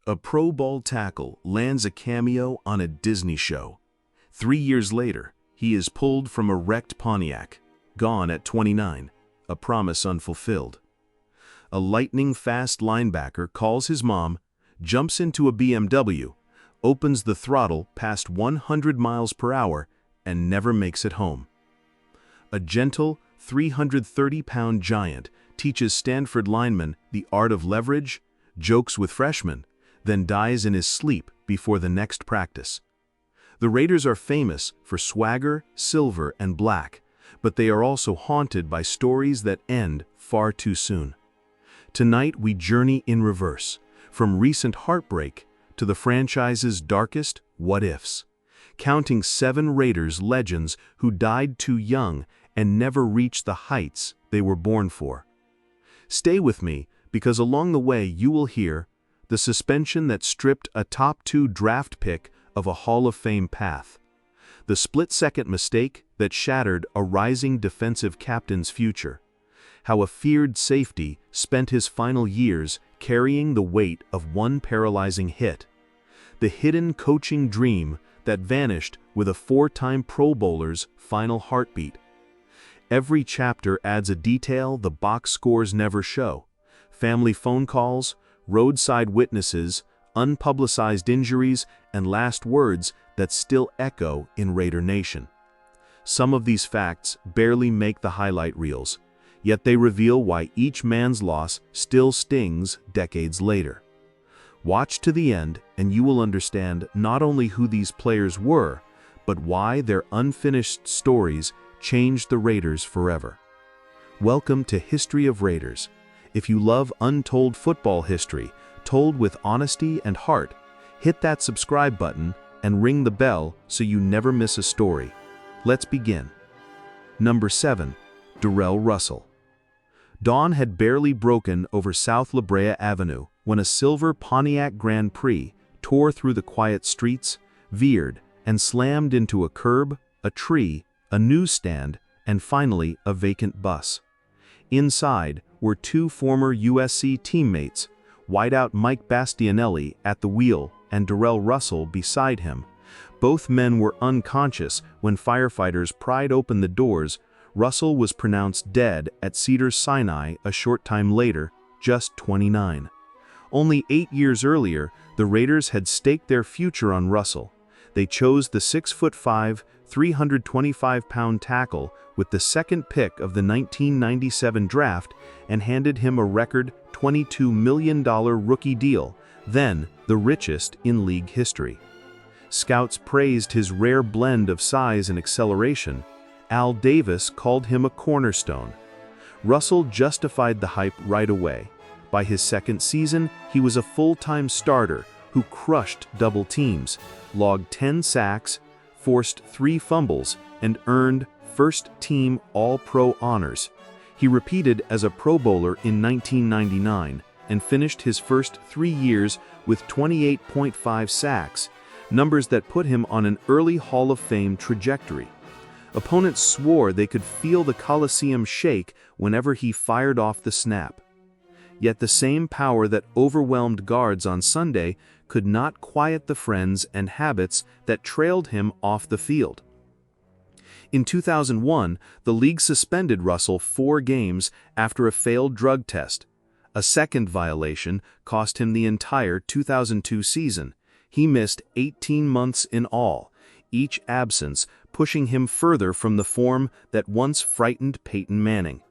A Pro Bowl tackle lands a cameo on a Disney show. 3 years later, he is pulled from a wrecked Pontiac, gone at 29, a promise unfulfilled. A lightning-fast linebacker calls his mom, jumps into a BMW, opens the throttle past 100 miles per hour, and never makes it home. A gentle, 330-pound giant teaches Stanford linemen the art of leverage, jokes with freshmen, then dies in his sleep before the next practice. The Raiders are famous for swagger, silver, and black, but they are also haunted by stories that end far too soon. Tonight we journey in reverse, from recent heartbreak to the franchise's darkest what-ifs, counting 7 Raiders legends who died too young and never reached the heights they were born for. Stay with me, because along the way you will hear the suspension that stripped a top 2 draft pick of a Hall of Fame path, the split-second mistake that shattered a rising defensive captain's future, how a feared safety spent his final years carrying the weight of one paralyzing hit, the hidden coaching dream that vanished with a 4-time Pro Bowler's final heartbeat. Every chapter adds a detail the box scores never show: family phone calls, roadside witnesses, unpublicized injuries, and last words that still echo in Raider Nation. Some of these facts barely make the highlight reels, yet they reveal why each man's loss still stings decades later. Watch to the end and you will understand not only who these players were, but why their unfinished stories changed the Raiders forever. Welcome to History of Raiders. If you love untold football history, told with honesty and heart, hit that subscribe button and ring the bell so you never miss a story. Let's begin. Number 7. Derell Russell. Dawn had barely broken over South La Brea Avenue when a silver Pontiac Grand Prix tore through the quiet streets, veered, and slammed into a curb, a tree, a newsstand, and finally a vacant bus. Inside were 2 former USC teammates, wideout Mike Bastianelli at the wheel and Derell Russell beside him. Both men were unconscious when firefighters pried open the doors. Russell was pronounced dead at Cedars-Sinai a short time later, just 29. Only 8 years earlier, the Raiders had staked their future on Russell. They chose the 6'5", 325-pound tackle with the second pick of the 1997 draft and handed him a record $22 million rookie deal, then the richest in league history. Scouts praised his rare blend of size and acceleration. Al Davis called him a cornerstone. Russell justified the hype right away. By his second season, he was a full-time starter who crushed double teams, logged 10 sacks, forced 3 fumbles, and earned first-team All-Pro honors. He repeated as a Pro Bowler in 1999 and finished his first 3 years with 28.5 sacks, numbers that put him on an early Hall of Fame trajectory. Opponents swore they could feel the Coliseum shake whenever he fired off the snap. Yet the same power that overwhelmed guards on Sunday could not quiet the friends and habits that trailed him off the field. In 2001, the league suspended Russell 4 games after a failed drug test. A second violation cost him the entire 2002 season. He missed 18 months in all, each absence pushing him further from the form that once frightened Peyton Manning.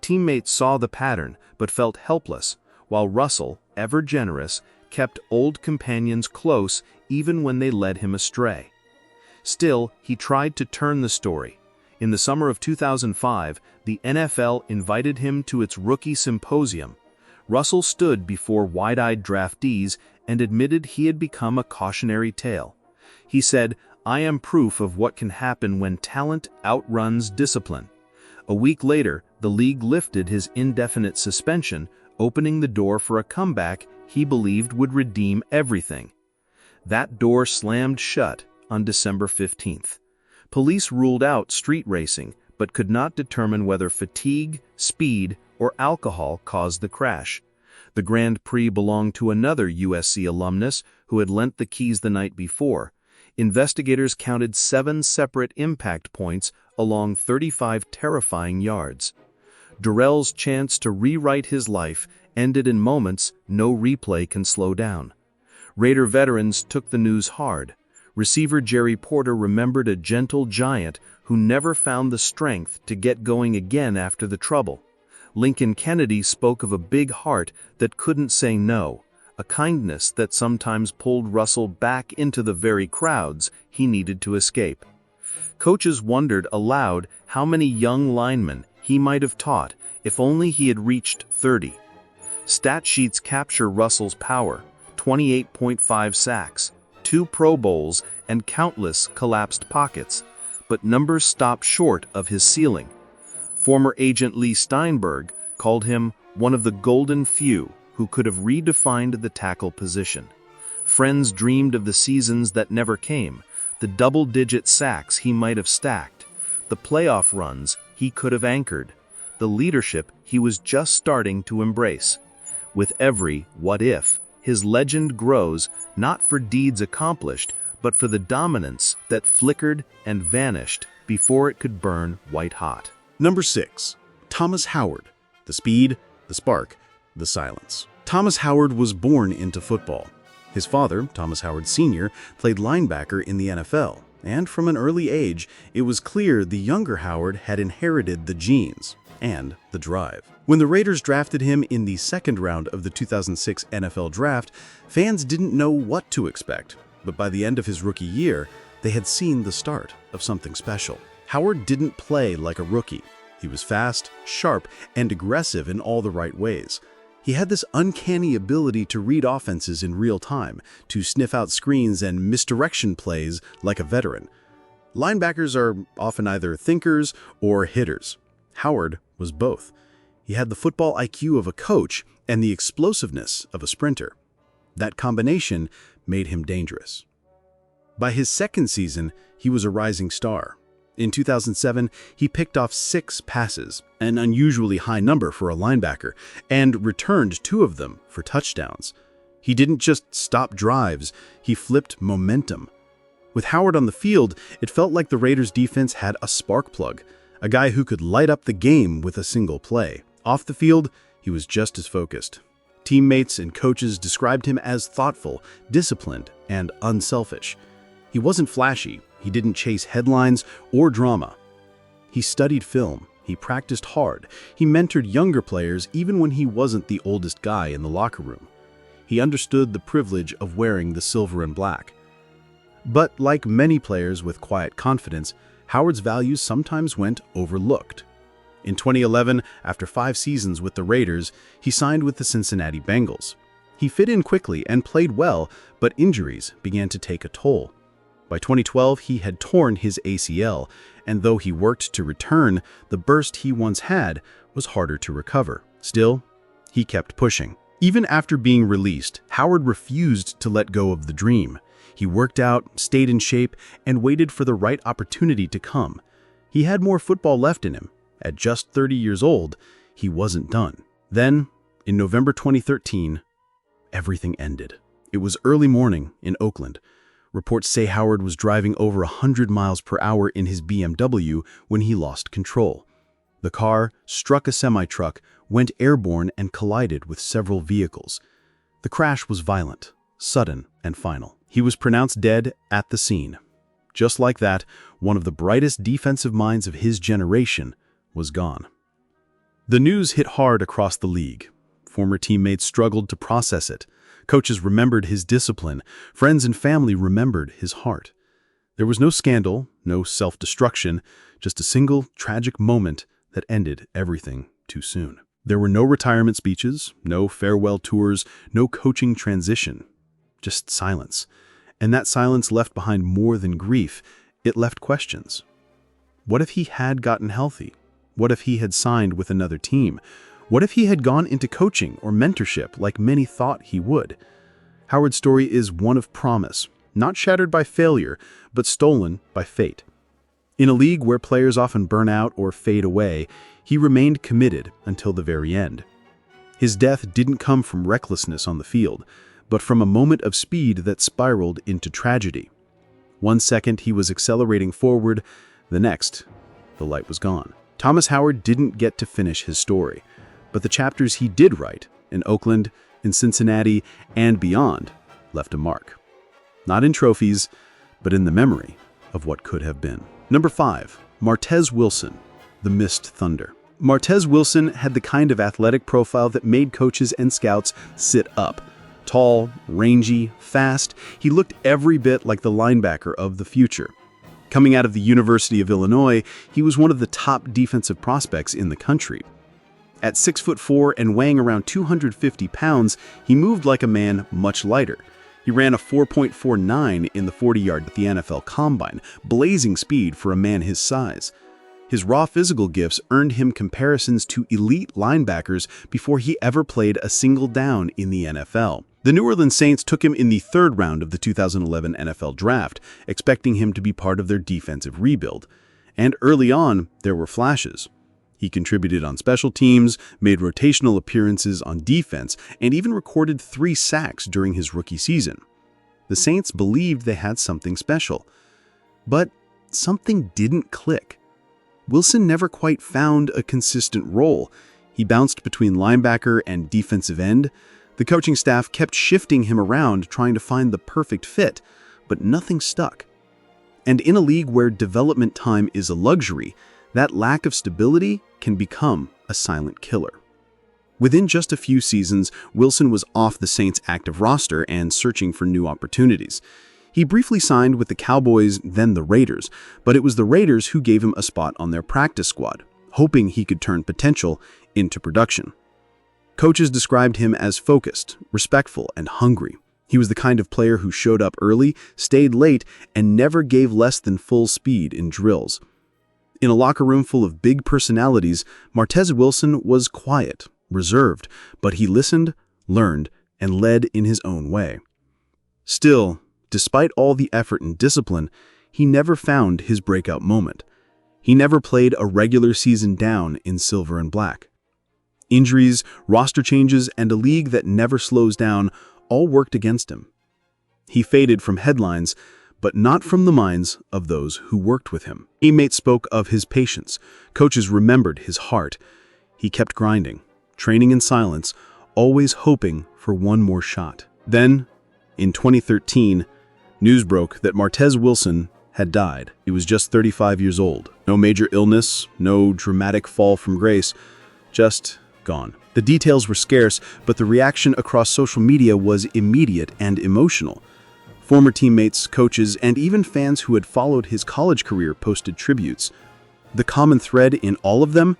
Teammates saw the pattern but felt helpless, while Russell, ever generous, kept old companions close even when they led him astray. Still, he tried to turn the story. In the summer of 2005, the NFL invited him to its rookie symposium. Russell stood before wide-eyed draftees and admitted he had become a cautionary tale. He said, "I am proof of what can happen when talent outruns discipline." A week later, the league lifted his indefinite suspension, opening the door for a comeback he believed would redeem everything. That door slammed shut on December 15th. Police ruled out street racing, but could not determine whether fatigue, speed, or alcohol caused the crash. The Grand Prix belonged to another USC alumnus who had lent the keys the night before. Investigators counted 7 separate impact points along 35 terrifying yards. Derell's chance to rewrite his life ended in moments no replay can slow down. Raider veterans took the news hard. Receiver Jerry Porter remembered a gentle giant who never found the strength to get going again after the trouble. Lincoln Kennedy spoke of a big heart that couldn't say no, a kindness that sometimes pulled Russell back into the very crowds he needed to escape. Coaches wondered aloud how many young linemen he might have taught if only he had reached 30. Stat sheets capture Russell's power: 28.5 sacks, 2 Pro Bowls, and countless collapsed pockets. But numbers stopped short of his ceiling. Former agent Lee Steinberg called him one of the golden few who could have redefined the tackle position. Friends dreamed of the seasons that never came, the double-digit sacks he might have stacked, the playoff runs he could have anchored, the leadership he was just starting to embrace. With every what if, his legend grows not for deeds accomplished, but for the dominance that flickered and vanished before it could burn white hot. Number 6. Thomas Howard. The speed, the spark, the silence. Thomas Howard was born into football. His father, Thomas Howard Sr., played linebacker in the NFL, and from an early age, it was clear the younger Howard had inherited the genes and the drive. When the Raiders drafted him in the second round of the 2006 NFL Draft, fans didn't know what to expect, but by the end of his rookie year, they had seen the start of something special. Howard didn't play like a rookie. He was fast, sharp, and aggressive in all the right ways. He had this uncanny ability to read offenses in real time, to sniff out screens and misdirection plays like a veteran. Linebackers are often either thinkers or hitters. Howard was both. He had the football IQ of a coach and the explosiveness of a sprinter. That combination made him dangerous. By his second season, he was a rising star. In 2007, he picked off 6 passes, an unusually high number for a linebacker, and returned 2 of them for touchdowns. He didn't just stop drives, he flipped momentum. With Howard on the field, it felt like the Raiders' defense had a spark plug, a guy who could light up the game with a single play. Off the field, he was just as focused. Teammates and coaches described him as thoughtful, disciplined, and unselfish. He wasn't flashy. He didn't chase headlines or drama. He studied film. He practiced hard. He mentored younger players even when he wasn't the oldest guy in the locker room. He understood the privilege of wearing the silver and black. But like many players with quiet confidence, Howard's values sometimes went overlooked. In 2011, after 5 seasons with the Raiders, he signed with the Cincinnati Bengals. He fit in quickly and played well, but injuries began to take a toll. By 2012, he had torn his ACL, and though he worked to return, the burst he once had was harder to recover. Still, he kept pushing. Even after being released, Howard refused to let go of the dream. He worked out, stayed in shape, and waited for the right opportunity to come. He had more football left in him. At just 30 years old, he wasn't done. Then, in November 2013, everything ended. It was early morning in Oakland. Reports say Howard was driving over 100 miles per hour in his BMW when he lost control. The car struck a semi-truck, went airborne, and collided with several vehicles. The crash was violent, sudden, and final. He was pronounced dead at the scene. Just like that, one of the brightest defensive minds of his generation was gone. The news hit hard across the league. Former teammates struggled to process it. Coaches remembered his discipline. Friends and family remembered his heart. There was no scandal, no self-destruction, just a single tragic moment that ended everything too soon. There were no retirement speeches, no farewell tours, no coaching transition, just silence. And that silence left behind more than grief. It left questions. What if he had gotten healthy? What if he had signed with another team? What if he had gone into coaching or mentorship like many thought he would? Howard's story is one of promise, not shattered by failure, but stolen by fate. In a league where players often burn out or fade away, he remained committed until the very end. His death didn't come from recklessness on the field, but from a moment of speed that spiraled into tragedy. One second he was accelerating forward, the next, the light was gone. Thomas Howard didn't get to finish his story, but the chapters he did write, in Oakland, in Cincinnati, and beyond, left a mark. Not in trophies, but in the memory of what could have been. Number 5. Martz Wilson, the Missed Thunder. Martz Wilson had the kind of athletic profile that made coaches and scouts sit up. Tall, rangy, fast, he looked every bit like the linebacker of the future. Coming out of the University of Illinois, he was one of the top defensive prospects in the country. At 6'4" and weighing around 250 pounds, he moved like a man much lighter. He ran a 4.49 in the 40-yard at the NFL Combine, blazing speed for a man his size. His raw physical gifts earned him comparisons to elite linebackers before he ever played a single down in the NFL. The New Orleans Saints took him in the 3rd round of the 2011 NFL Draft, expecting him to be part of their defensive rebuild. And early on, there were flashes. He contributed on special teams, made rotational appearances on defense, and even recorded 3 sacks during his rookie season. The Saints believed they had something special. But something didn't click. Wilson never quite found a consistent role. He bounced between linebacker and defensive end. The coaching staff kept shifting him around, trying to find the perfect fit, but nothing stuck. And in a league where development time is a luxury, that lack of stability can become a silent killer. Within just a few seasons, Wilson was off the Saints' active roster and searching for new opportunities. He briefly signed with the Cowboys, then the Raiders, but it was the Raiders who gave him a spot on their practice squad, hoping he could turn potential into production. Coaches described him as focused, respectful, and hungry. He was the kind of player who showed up early, stayed late, and never gave less than full speed in drills. In a locker room full of big personalities, Martz Wilson was quiet, reserved, but he listened, learned, and led in his own way. Still, despite all the effort and discipline, he never found his breakout moment. He never played a regular season down in silver and black. Injuries, roster changes, and a league that never slows down all worked against him. He faded from headlines, but not from the minds of those who worked with him. Teammates spoke of his patience. Coaches remembered his heart. He kept grinding, training in silence, always hoping for one more shot. Then, in 2013, news broke that Martz Wilson had died. He was just 35 years old. No major illness, no dramatic fall from grace, just gone. The details were scarce, but the reaction across social media was immediate and emotional. Former teammates, coaches, and even fans who had followed his college career posted tributes. The common thread in all of them?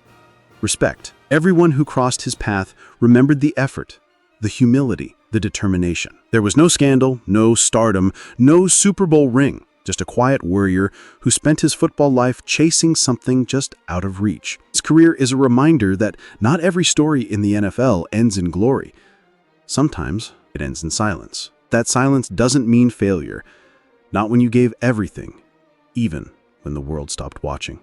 Respect. Everyone who crossed his path remembered the effort, the humility, the determination. There was no scandal, no stardom, no Super Bowl ring, just a quiet warrior who spent his football life chasing something just out of reach. His career is a reminder that not every story in the NFL ends in glory. Sometimes it ends in silence. That silence doesn't mean failure, not when you gave everything, even when the world stopped watching.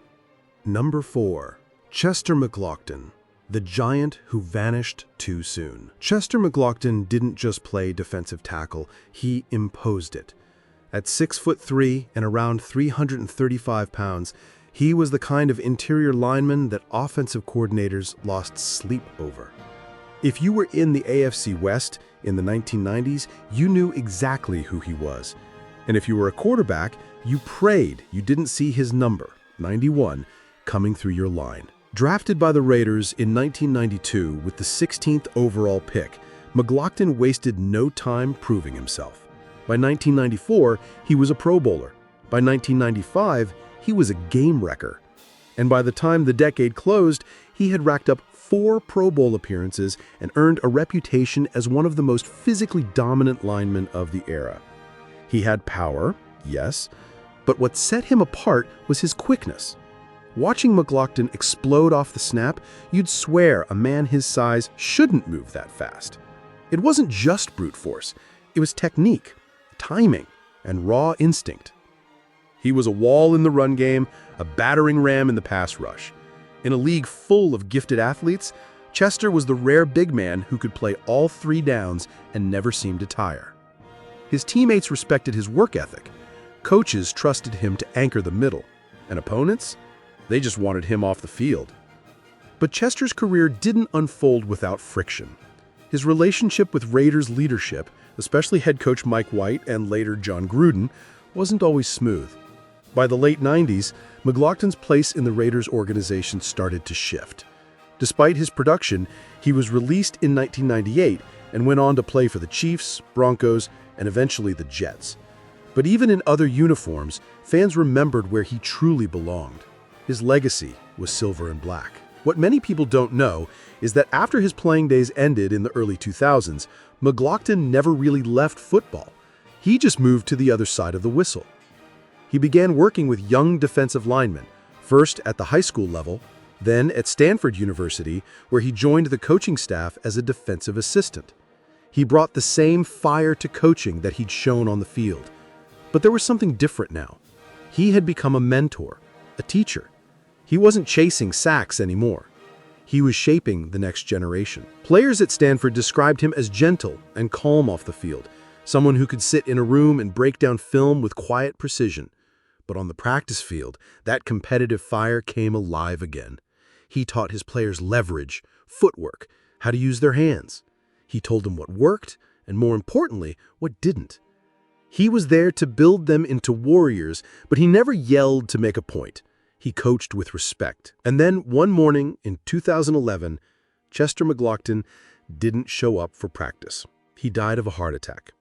Number 4. Chester McLuhan, the giant who vanished too soon. Chester McLuhan didn't just play defensive tackle, he imposed it. At 6'3" and around 335 pounds, he was the kind of interior lineman that offensive coordinators lost sleep over. If you were in the AFC West in the 1990s, you knew exactly who he was. And if you were a quarterback, you prayed you didn't see his number, 91, coming through your line. Drafted by the Raiders in 1992 with the 16th overall pick, McLuhan wasted no time proving himself. By 1994, he was a Pro Bowler. By 1995, he was a game wrecker. And by the time the decade closed, he had racked up 4 Pro Bowl appearances and earned a reputation as one of the most physically dominant linemen of the era. He had power, yes, but what set him apart was his quickness. Watching McLuhan explode off the snap, you'd swear a man his size shouldn't move that fast. It wasn't just brute force, it was technique, timing, and raw instinct. He was a wall in the run game, a battering ram in the pass rush. In a league full of gifted athletes, Chester was the rare big man who could play all 3 downs and never seemed to tire. His teammates respected his work ethic. Coaches trusted him to anchor the middle, and opponents? They just wanted him off the field. But Chester's career didn't unfold without friction. His relationship with Raiders leadership, especially head coach Mike White and later John Gruden, wasn't always smooth. By the late 90s, McLaughlin's place in the Raiders organization started to shift. Despite his production, he was released in 1998 and went on to play for the Chiefs, Broncos, and eventually the Jets. But even in other uniforms, fans remembered where he truly belonged. His legacy was silver and black. What many people don't know is that after his playing days ended in the early 2000s, McLuhan never really left football. He just moved to the other side of the whistle. He began working with young defensive linemen, first at the high school level, then at Stanford University, where he joined the coaching staff as a defensive assistant. He brought the same fire to coaching that he'd shown on the field. But there was something different now. He had become a mentor, a teacher. He wasn't chasing sacks anymore. He was shaping the next generation. Players at Stanford described him as gentle and calm off the field, someone who could sit in a room and break down film with quiet precision. But on the practice field, that competitive fire came alive again. He taught his players leverage, footwork, how to use their hands. He told them what worked, and more importantly, what didn't. He was there to build them into warriors, but he never yelled to make a point. He coached with respect. And then one morning in 2011, Chester McLuhan didn't show up for practice. He died of a heart attack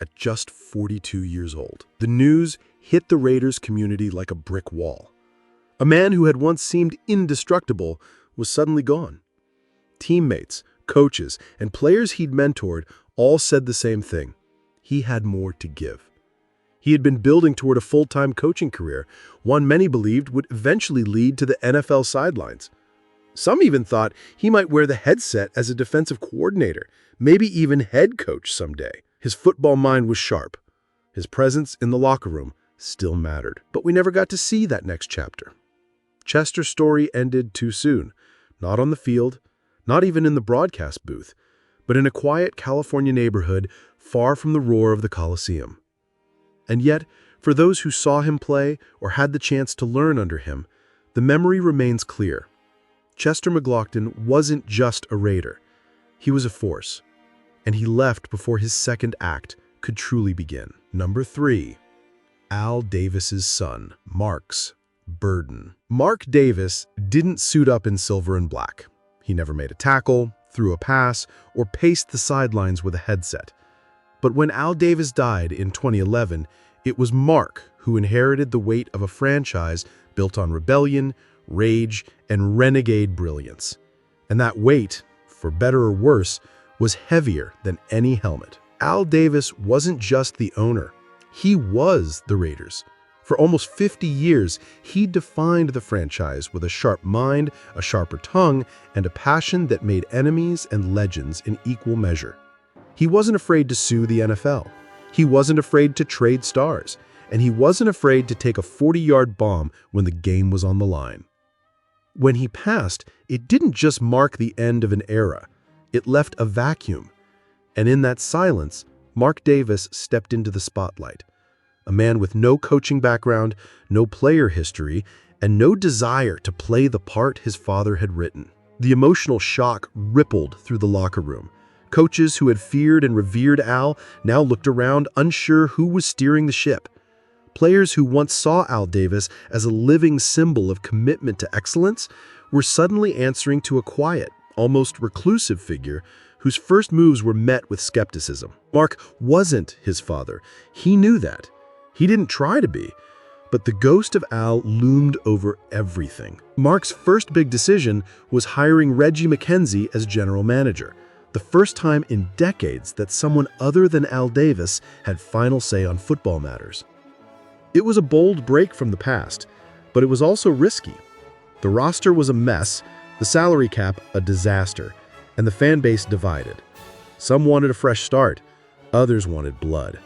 at just 42 years old. The news hit the Raiders community like a brick wall. A man who had once seemed indestructible was suddenly gone. Teammates, coaches, and players he'd mentored all said the same thing. He had more to give. He had been building toward a full-time coaching career, one many believed would eventually lead to the NFL sidelines. Some even thought he might wear the headset as a defensive coordinator, maybe even head coach someday. His football mind was sharp. His presence in the locker room still mattered. But we never got to see that next chapter. Chester's story ended too soon, not on the field, not even in the broadcast booth, but in a quiet California neighborhood far from the roar of the Coliseum. And yet, for those who saw him play or had the chance to learn under him, the memory remains clear. Chester McLuhan wasn't just a Raider. He was a force, and he left before his second act could truly begin. Number 3. Al Davis's son, Mark's burden. Mark Davis didn't suit up in silver and black. He never made a tackle, threw a pass, or paced the sidelines with a headset. But when Al Davis died in 2011, it was Mark who inherited the weight of a franchise built on rebellion, rage, and renegade brilliance. And that weight, for better or worse, was heavier than any helmet. Al Davis wasn't just the owner. He was the Raiders. For almost 50 years, he defined the franchise with a sharp mind, a sharper tongue, and a passion that made enemies and legends in equal measure. He wasn't afraid to sue the NFL. He wasn't afraid to trade stars. And he wasn't afraid to take a 40-yard bomb when the game was on the line. When he passed, it didn't just mark the end of an era. It left a vacuum. And in that silence, Mark Davis stepped into the spotlight. A man with no coaching background, no player history, and no desire to play the part his father had written. The emotional shock rippled through the locker room. Coaches who had feared and revered Al now looked around, unsure who was steering the ship. Players who once saw Al Davis as a living symbol of commitment to excellence were suddenly answering to a quiet, almost reclusive figure whose first moves were met with skepticism. Mark wasn't his father. He knew that. He didn't try to be. But the ghost of Al loomed over everything. Mark's first big decision was hiring Reggie McKenzie as general manager, the first time in decades that someone other than Al Davis had final say on football matters. It was a bold break from the past, but it was also risky. The roster was a mess, the salary cap a disaster, and the fan base divided. Some wanted a fresh start, others wanted blood.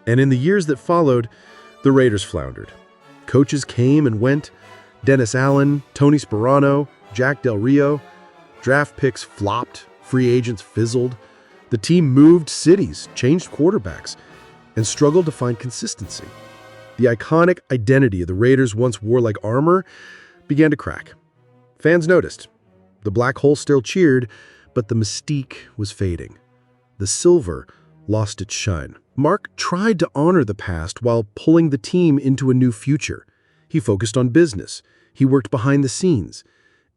And in the years that followed, the Raiders floundered. Coaches came and went: Dennis Allen, Tony Sperano, Jack Del Rio. Draft picks flopped, free agents fizzled. The team moved cities, changed quarterbacks, and struggled to find consistency. The iconic identity the Raiders once wore like armor began to crack. Fans noticed. The black hole still cheered, but the mystique was fading. The silver lost its shine. Mark tried to honor the past while pulling the team into a new future. He focused on business. He worked behind the scenes.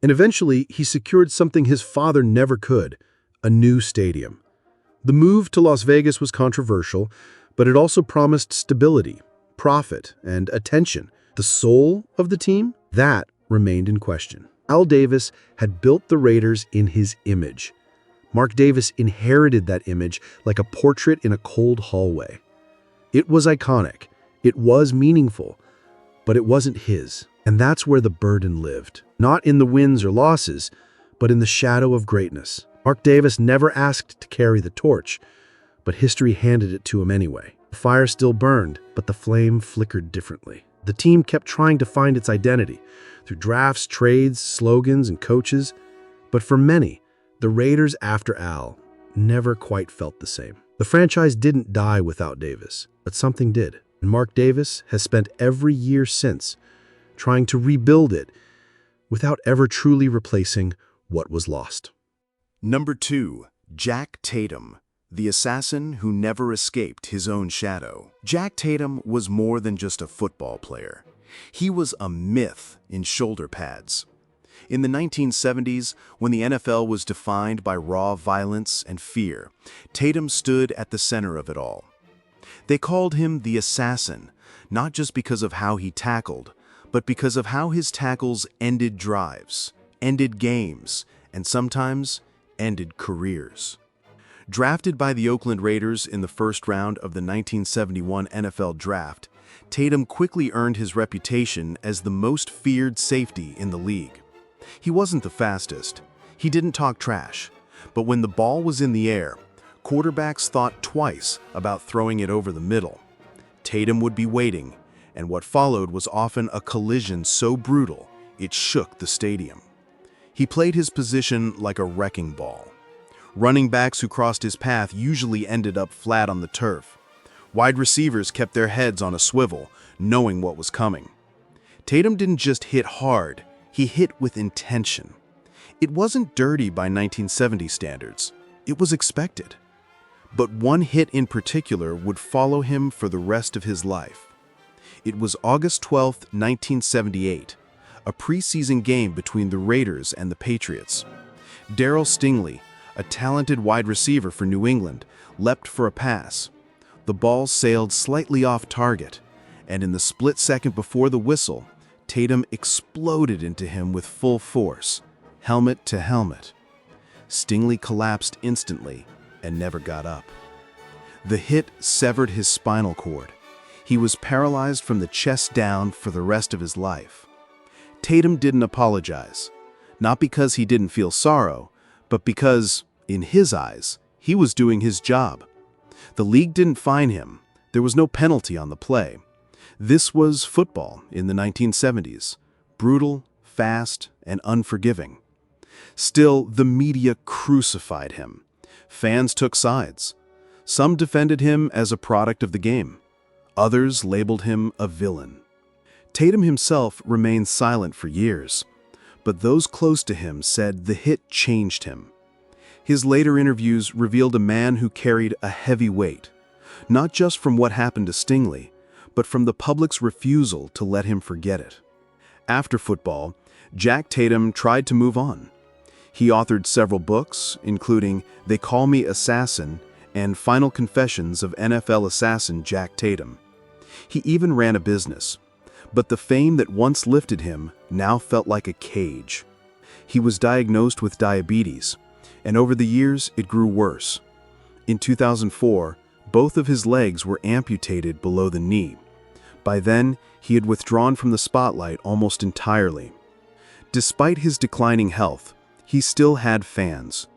And eventually, he secured something his father never could, a new stadium. The move to Las Vegas was controversial, but it also promised stability, profit, and attention. The soul of the team? That remained in question. Al Davis had built the Raiders in his image. Mark Davis inherited that image like a portrait in a cold hallway. It was iconic. It was meaningful, but it wasn't his. And that's where the burden lived. Not in the wins or losses, but in the shadow of greatness. Mark Davis never asked to carry the torch, but history handed it to him anyway. The fire still burned, but the flame flickered differently. The team kept trying to find its identity through drafts, trades, slogans, and coaches. But for many, the Raiders after Al never quite felt the same. The franchise didn't die without Davis, but something did. And Mark Davis has spent every year since trying to rebuild it without ever truly replacing what was lost. Number 2. Jack Tatum, the assassin who never escaped his own shadow. Jack Tatum was more than just a football player. He was a myth in shoulder pads. In the 1970s, when the NFL was defined by raw violence and fear, Tatum stood at the center of it all. They called him the assassin, not just because of how he tackled, but because of how his tackles ended drives, ended games, and sometimes ended careers. Drafted by the Oakland Raiders in the first round of the 1971 NFL Draft, Tatum quickly earned his reputation as the most feared safety in the league. He wasn't the fastest. He didn't talk trash. But when the ball was in the air, quarterbacks thought twice about throwing it over the middle. Tatum would be waiting, and what followed was often a collision so brutal it shook the stadium. He played his position like a wrecking ball. Running backs who crossed his path usually ended up flat on the turf. Wide receivers kept their heads on a swivel, knowing what was coming. Tatum didn't just hit hard, he hit with intention. It wasn't dirty by 1970 standards. It was expected. But one hit in particular would follow him for the rest of his life. It was August 12, 1978, a preseason game between the Raiders and the Patriots. Darryl Stingley, a talented wide receiver for New England, leapt for a pass. The ball sailed slightly off target, and in the split second before the whistle, Tatum exploded into him with full force, helmet to helmet. Stingley collapsed instantly and never got up. The hit severed his spinal cord. He was paralyzed from the chest down for the rest of his life. Tatum didn't apologize, not because he didn't feel sorrow, but because, in his eyes, he was doing his job. The league didn't fine him. There was no penalty on the play. This was football in the 1970s, brutal, fast, and unforgiving. Still, the media crucified him. Fans took sides. Some defended him as a product of the game. Others labeled him a villain. Tatum himself remained silent for years, but those close to him said the hit changed him. His later interviews revealed a man who carried a heavy weight, not just from what happened to Stingley, but from the public's refusal to let him forget it. After football, Jack Tatum tried to move on. He authored several books, including They Call Me Assassin and Final Confessions of NFL Assassin Jack Tatum. He even ran a business, but the fame that once lifted him now felt like a cage. He was diagnosed with diabetes, and over the years it grew worse. In 2004, both of his legs were amputated below the knee. By then, he had withdrawn from the spotlight almost entirely. Despite his declining health, he still had fans.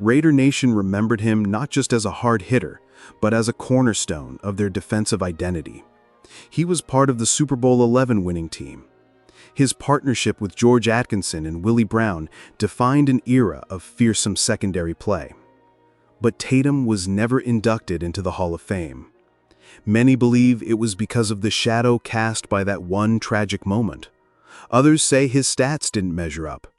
Raider Nation remembered him not just as a hard hitter, but as a cornerstone of their defensive identity. He was part of the Super Bowl XI winning team. His partnership with George Atkinson and Willie Brown defined an era of fearsome secondary play. But Tatum was never inducted into the Hall of Fame. Many believe it was because of the shadow cast by that one tragic moment. Others say his stats didn't measure up.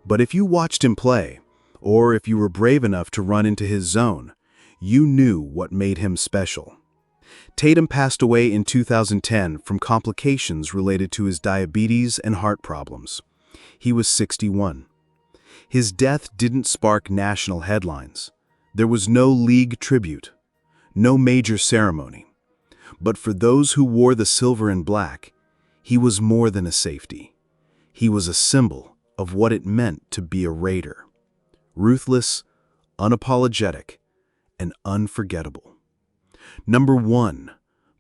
But if you watched him play, or if you were brave enough to run into his zone, you knew what made him special. Tatum passed away in 2010 from complications related to his diabetes and heart problems. He was 61. His death didn't spark national headlines. There was no league tribute, no major ceremony. But for those who wore the silver and black, he was more than a safety. He was a symbol of what it meant to be a Raider. Ruthless, unapologetic, and unforgettable. Number 1,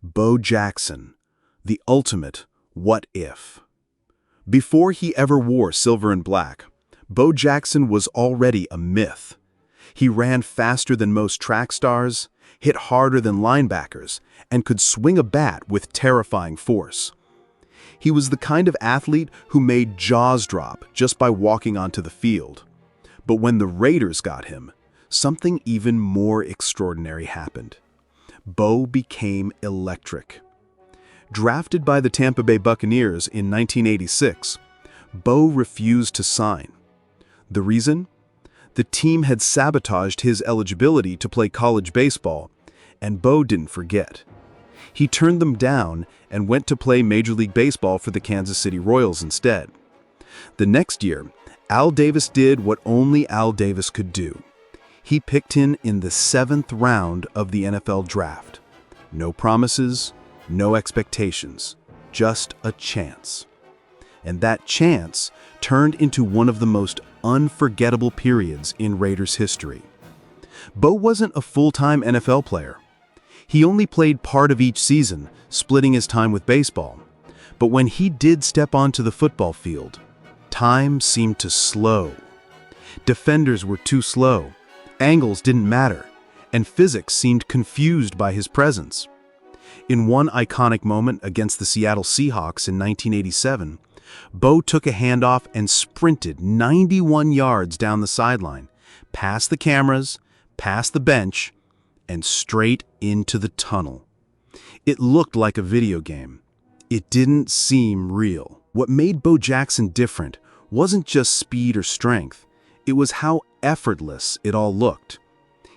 Bo Jackson, the ultimate what if. Before he ever wore silver and black, Bo Jackson was already a myth. He ran faster than most track stars, hit harder than linebackers, and could swing a bat with terrifying force. He was the kind of athlete who made jaws drop just by walking onto the field. But when the Raiders got him, something even more extraordinary happened. Bo became electric. Drafted by the Tampa Bay Buccaneers in 1986, Bo refused to sign. The reason? The team had sabotaged his eligibility to play college baseball, and Bo didn't forget. He turned them down and went to play Major League Baseball for the Kansas City Royals instead. The next year, Al Davis did what only Al Davis could do. He picked him in the 7th round of the NFL draft. No promises, no expectations, just a chance. And that chance turned into one of the most unforgettable periods in Raiders history. Bo wasn't a full-time NFL player. He only played part of each season, splitting his time with baseball. But when he did step onto the football field, time seemed to slow. Defenders were too slow, angles didn't matter, and physics seemed confused by his presence. In one iconic moment against the Seattle Seahawks in 1987, Bo took a handoff and sprinted 91 yards down the sideline, past the cameras, past the bench, and straight into the tunnel. It looked like a video game. It didn't seem real. What made Bo Jackson different wasn't just speed or strength. It was how effortless it all looked.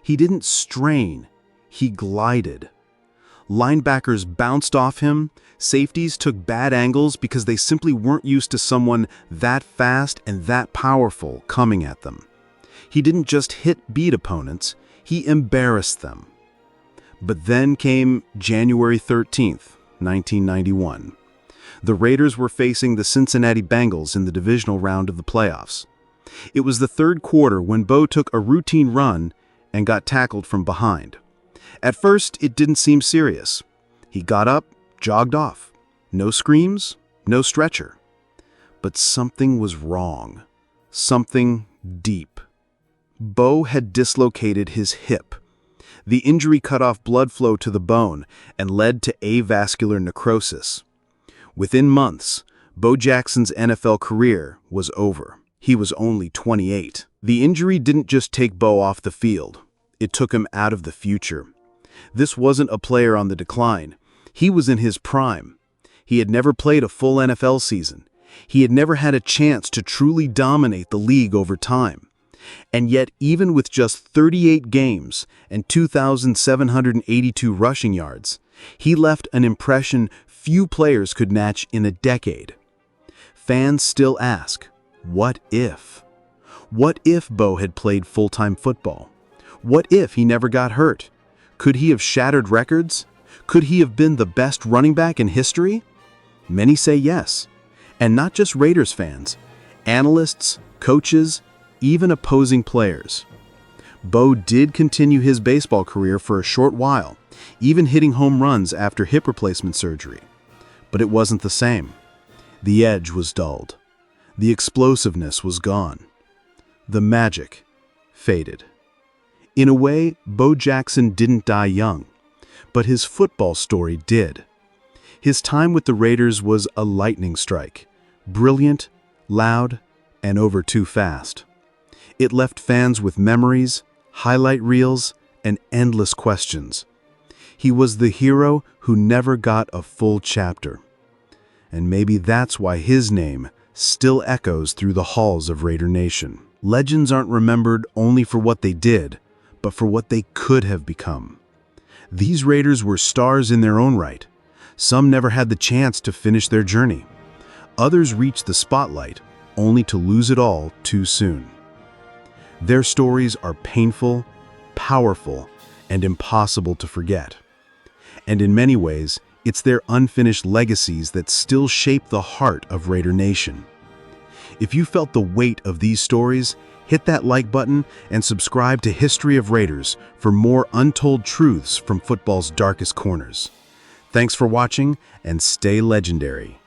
He didn't strain, he glided. Linebackers bounced off him, safeties took bad angles because they simply weren't used to someone that fast and that powerful coming at them. He didn't just beat opponents, he embarrassed them. But then came January 13th, 1991. The Raiders were facing the Cincinnati Bengals in the divisional round of the playoffs. It was the third quarter when Bo took a routine run and got tackled from behind. At first, it didn't seem serious. He got up, jogged off. No screams, no stretcher. But something was wrong. Something deep. Bo had dislocated his hip. The injury cut off blood flow to the bone and led to avascular necrosis. Within months, Bo Jackson's NFL career was over. He was only 28. The injury didn't just take Bo off the field. It took him out of the future. This wasn't a player on the decline. He was in his prime. He had never played a full NFL season. He had never had a chance to truly dominate the league over time. And yet, even with just 38 games and 2,782 rushing yards, he left an impression few players could match in a decade. Fans still ask, what if? What if Bo had played full-time football? What if he never got hurt? Could he have shattered records? Could he have been the best running back in history? Many say yes. And not just Raiders fans, analysts, coaches, even opposing players. Bo did continue his baseball career for a short while, even hitting home runs after hip replacement surgery. But it wasn't the same. The edge was dulled. The explosiveness was gone. The magic faded. In a way, Bo Jackson didn't die young, but his football story did. His time with the Raiders was a lightning strike, brilliant, loud, and over too fast. It left fans with memories, highlight reels, and endless questions. He was the hero who never got a full chapter. And maybe that's why his name still echoes through the halls of Raider Nation. Legends aren't remembered only for what they did, but for what they could have become. These Raiders were stars in their own right. Some never had the chance to finish their journey. Others reached the spotlight, only to lose it all too soon. Their stories are painful, powerful, and impossible to forget. And in many ways, it's their unfinished legacies that still shape the heart of Raider Nation. If you felt the weight of these stories, hit that like button and subscribe to History of Raiders for more untold truths from football's darkest corners. Thanks for watching, and stay legendary.